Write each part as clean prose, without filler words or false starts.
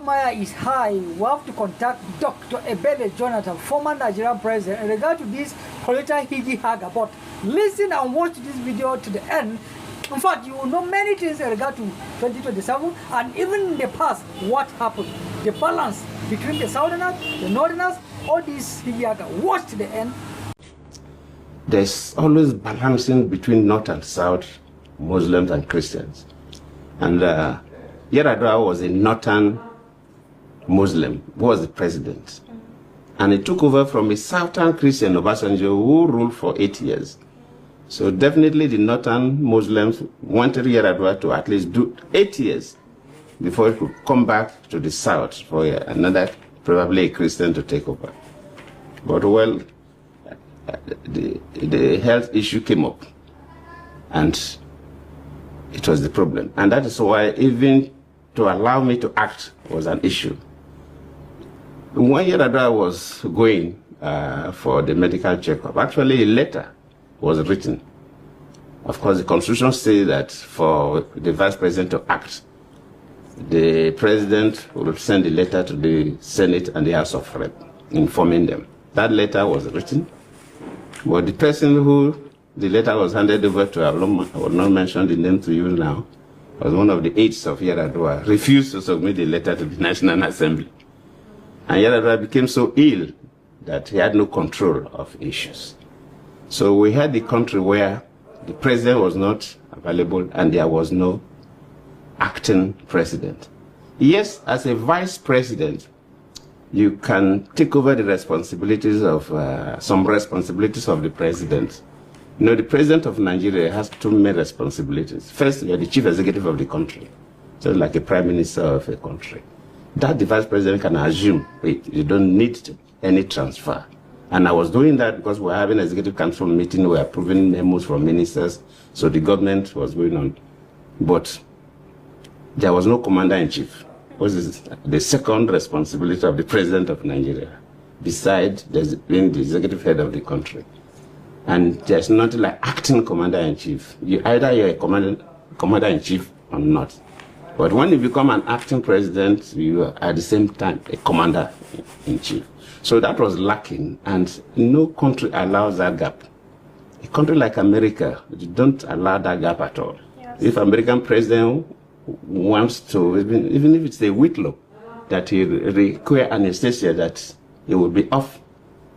Maya is high. We have to contact Dr. Ebele Jonathan, former Nigerian president, in regard to this political higi-haga. But listen and watch this video to the end. In fact, you will know many things in regard to 2027 and even in the past, what happened. The balance between the Southerners, the Northerners, all these higi-haga. Watch to the end. There's always balancing between North and South, Muslims and Christians. And Yar'Adua was a Northern Muslim, who was the president. And he took over from a Southern Christian, Obasanjo, who ruled for 8 years. So definitely the Northern Muslims wanted Yar'Adua to at least do 8 years before he could come back to the South for another, probably a Christian, to take over. But well, the health issue came up, and it was the problem. And that is why even to allow me to act was an issue. When Yar'Adua was going for the medical checkup, actually a letter was written. Of course, the Constitution says that for the Vice President to act, the President will send a letter to the Senate and the House of Reps, informing them. That letter was written, but the person who the letter was handed over to, I will not mention the name to you now, was one of the aides of Yar'Adua, refused to submit the letter to the National Assembly. And Yar'Adua became so ill that he had no control of issues. So we had the country where the president was not available and there was no acting president. Yes, as a vice president, you can take over the responsibilities of, some responsibilities of the president. You know, the president of Nigeria has two main responsibilities. First, you're the chief executive of the country, so like a prime minister of a country. That the vice president can assume, you don't need any transfer. And I was doing that because we're having an executive council meeting, we're approving memos from ministers, so the government was going on. But there was no commander-in-chief, which is the second responsibility of the president of Nigeria, besides being the executive head of the country. And there's nothing like acting commander-in-chief. Either you're a commander-in-chief or not. But when you become an acting president, you are at the same time a commander-in-chief. So that was lacking, and no country allows that gap. A country like America, you don't allow that gap at all. Yes. If American president wants to, even if it's a Whitlow, that he require anesthesia, that he will be off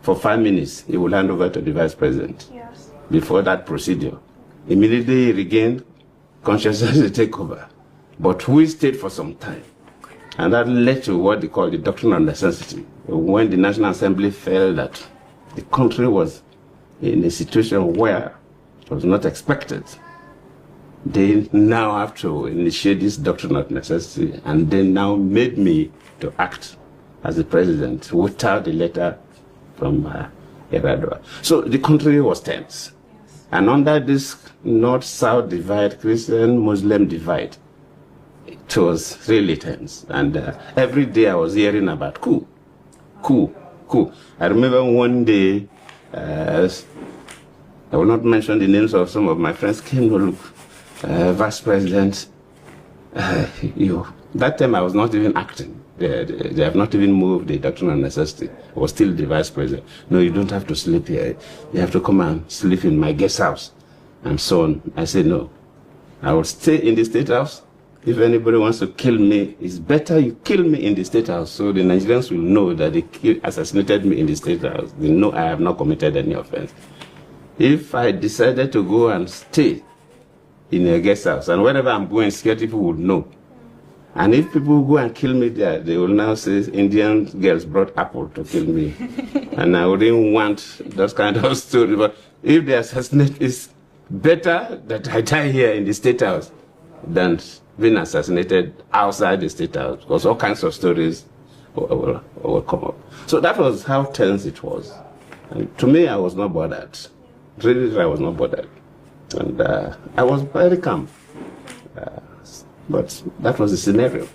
for 5 minutes, he will hand over to the vice president. Yes. Before that procedure. Immediately he regained consciousness to take over. But we stayed for some time. And that led to what they call the doctrine of necessity. When the National Assembly felt that the country was in a situation where it was not expected, they now have to initiate this doctrine of necessity, and they now made me to act as the president without the letter from Yar'Adua. So the country was tense. Yes. And under this North-South divide, Christian-Muslim divide, it was really tense. And every day I was hearing about coup. I remember one day, I will not mention the names of some of my friends, came to look, Vice President, that time I was not even acting. They have not even moved the doctrine of necessity. I was still the vice president. No, you don't have to sleep here. You have to come and sleep in my guest house, and so on. I said, no, I will stay in the State House. If anybody wants to kill me, it's better you kill me in the State House, so the Nigerians will know that they assassinated me in the State House. They know I have not committed any offense. If I decided to go and stay in a guest house, and wherever I'm going, security people would know. And if people go and kill me there, they will now say Indian girls brought apple to kill me. And I wouldn't want those kind of stories. But if they assassinate, it's better that I die here in the State House than being assassinated outside the State House, because all kinds of stories will come up. So that was how tense it was. And to me, I was not bothered. Really, I was not bothered. And I was very calm. But that was the scenario.